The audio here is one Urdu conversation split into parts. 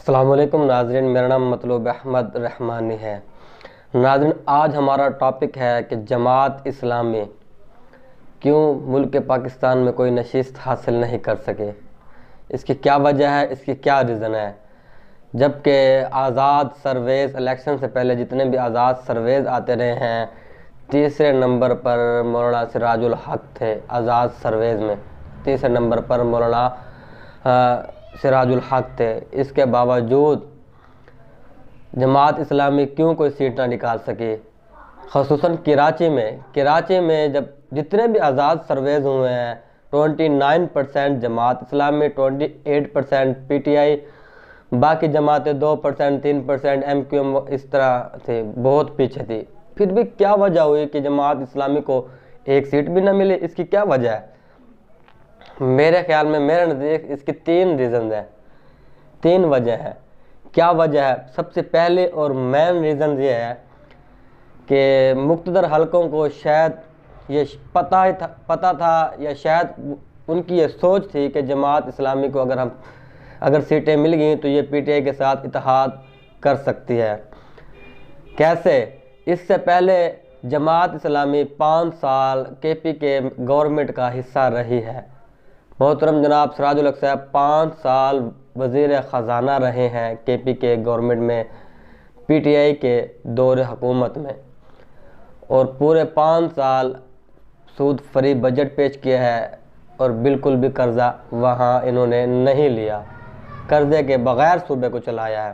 السلام علیکم ناظرین، میرا نام مطلوب احمد رحمانی ہے۔ ناظرین، آج ہمارا ٹاپک ہے کہ جماعت اسلامی کیوں ملک پاکستان میں کوئی نشست حاصل نہیں کر سکے، اس کی کیا وجہ ہے، اس کی کیا ریزن ہے۔ جبکہ آزاد سرویز الیکشن سے پہلے جتنے بھی آزاد سرویز آتے رہے ہیں، تیسرے نمبر پر مولانا سراج الحق تھے۔ آزاد سرویز میں تیسرے نمبر پر مولانا سراج الحق تھے۔ اس کے باوجود جماعت اسلامی کیوں کوئی سیٹ نہ نکال سکی، خصوصاً کراچی میں جب جتنے بھی آزاد سرویز ہوئے ہیں 29% جماعت اسلامی، 28% پی ٹی آئی، باقی جماعتیں 2%، 3%، ایم کیو ایم اس طرح تھے، بہت پیچھے تھی۔ پھر بھی کیا وجہ ہوئی کہ جماعت اسلامی کو ایک سیٹ بھی نہ ملی؟ اس کی کیا وجہ ہے؟ میرے خیال میں، میرے نزدیک اس کی 3 ریزنز ہیں، 3 وجہ ہے۔ کیا وجہ ہے؟ سب سے پہلے اور مین ریزن یہ ہے کہ مقتدر حلقوں کو شاید یہ پتہ تھا یا شاید ان کی یہ سوچ تھی کہ جماعت اسلامی کو اگر سیٹیں مل گئیں تو یہ پی ٹی آئی کے ساتھ اتحاد کر سکتی ہے۔ کیسے؟ اس سے پہلے جماعت اسلامی 5 سال کے پی کے گورنمنٹ کا حصہ رہی ہے۔ محترم جناب سراج الحق صاحب 5 سال وزیر خزانہ رہے ہیں کے پی کے گورنمنٹ میں، پی ٹی آئی کے دور حکومت میں، اور پورے 5 سال سود فری بجٹ پیش کیا ہے اور بالکل بھی قرضہ وہاں انہوں نے نہیں لیا، قرضے کے بغیر صوبے کو چلایا ہے۔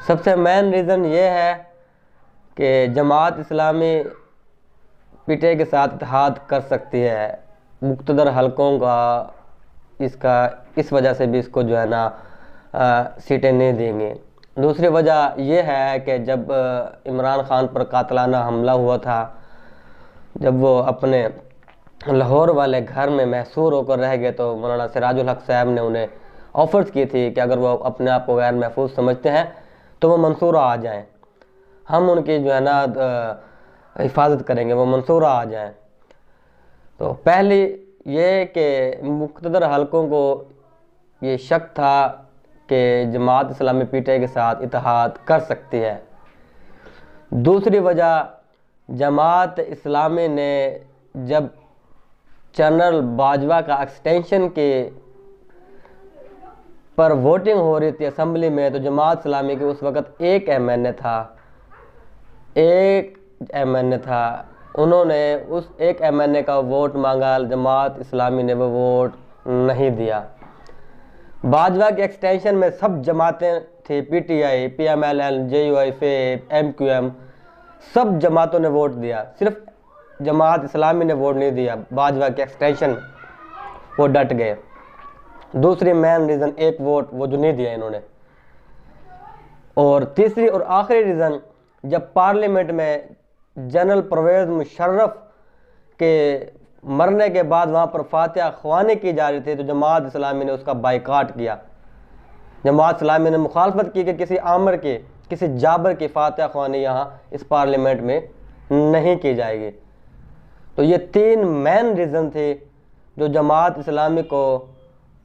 سب سے مین ریزن یہ ہے کہ جماعت اسلامی پی ٹی آئی کے ساتھ اتحاد کر سکتی ہے، مقتدر حلقوں کا اس وجہ سے بھی اس کو جو ہے نا سیٹیں نہیں دیں گے۔ دوسری وجہ یہ ہے کہ جب عمران خان پر قاتلانہ حملہ ہوا تھا، جب وہ اپنے لاہور والے گھر میں محصور ہو کر رہ گئے تو مولانا سراج الحق صاحب نے انہیں آفرز کی تھی کہ اگر وہ اپنے آپ کو غیر محفوظ سمجھتے ہیں تو وہ منصورہ آ جائیں، ہم ان کی جو ہے نا حفاظت کریں گے، وہ منصورہ آ جائیں۔ تو پہلی یہ کہ مقتدر حلقوں کو یہ شک تھا کہ جماعت اسلامی پی ٹی آئی کے ساتھ اتحاد کر سکتی ہے۔ دوسری وجہ، جماعت اسلامی نے جب جنرل باجوہ کا ایکسٹینشن کی پر ووٹنگ ہو رہی تھی اسمبلی میں، تو جماعت اسلامی کے اس وقت ایک ایم این اے تھا، انہوں نے اس ایک ایم این اے کا ووٹ مانگا، جماعت اسلامی نے وہ ووٹ نہیں دیا۔ باجوہ کے ایکسٹینشن میں سب جماعتیں تھیں، پی ٹی آئی، پی ایم ایل این، جے یو آئی، فیپ، ایم کیو ایم، سب جماعتوں نے ووٹ دیا، صرف جماعت اسلامی نے ووٹ نہیں دیا باجوہ کے ایکسٹینشن میں، وہ ڈٹ گئے۔ دوسری مین ریزن، ایک ووٹ وہ جو نہیں دیا انہوں نے۔ اور تیسری اور آخری ریزن، جب پارلیمنٹ میں جنرل پرویز مشرف کے مرنے کے بعد وہاں پر فاتحہ خوانی کی جا رہی تھی تو جماعت اسلامی نے اس کا بائیکاٹ کیا۔ جماعت اسلامی نے مخالفت کی کہ کسی آمر کی، کسی جابر کی فاتحہ خوانی یہاں اس پارلیمنٹ میں نہیں کی جائے گی۔ تو یہ 3 مین ریزن تھے جو جماعت اسلامی کو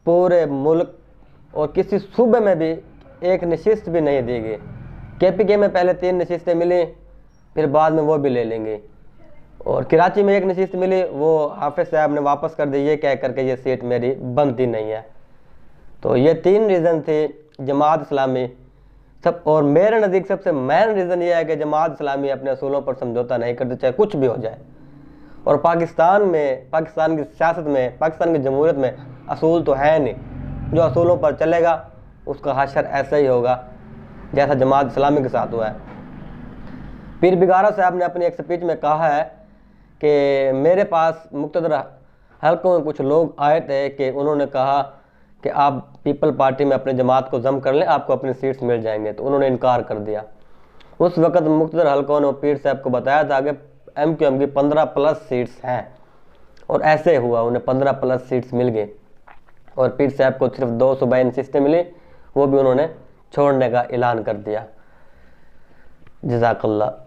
پورے ملک اور کسی صوبے میں بھی ایک نشست بھی نہیں دی گئی۔ کے پی کے میں پہلے 3 نشستیں ملی، پھر بعد میں وہ بھی لے لیں گے، اور کراچی میں 1 نشست ملی، وہ حافظ صاحب نے واپس کر دی یہ کہہ کر کہ یہ سیٹ میری بنتی نہیں ہے۔ تو یہ 3 ریزن تھے جماعت اسلامی اور میرے نزدیک سب سے مین ریزن یہ ہے کہ جماعت اسلامی اپنے اصولوں پر سمجھوتا نہیں کرتی، چاہے کچھ بھی ہو جائے۔ اور پاکستان کی سیاست میں، پاکستان کی جمہوریت میں اصول تو ہے نہیں، جو اصولوں پر چلے گا اس کا حشر ایسا ہی ہوگا جیسا جماعت اسلامی کے ساتھ ہوا ہے۔ پیر بگارا صاحب نے اپنی ایک سپیچ میں کہا ہے کہ میرے پاس مقتدر حلقوں میں کچھ لوگ آئے تھے کہ انہوں نے کہا کہ آپ پیپل پارٹی میں اپنی جماعت کو ضم کر لیں، آپ کو اپنی سیٹس مل جائیں گے، تو انہوں نے انکار کر دیا۔ اس وقت مقتدر حلقوں نے پیر صاحب کو بتایا تھا کہ ایم کیو ایم کی 15+ سیٹس ہیں، اور ایسے ہوا، انہیں 15+ سیٹس مل گئی، اور پیر صاحب کو صرف 2 صوبائی نشستیں ملی، وہ بھی انہوں نے چھوڑنے کا اعلان کر دیا۔ جزاک اللہ۔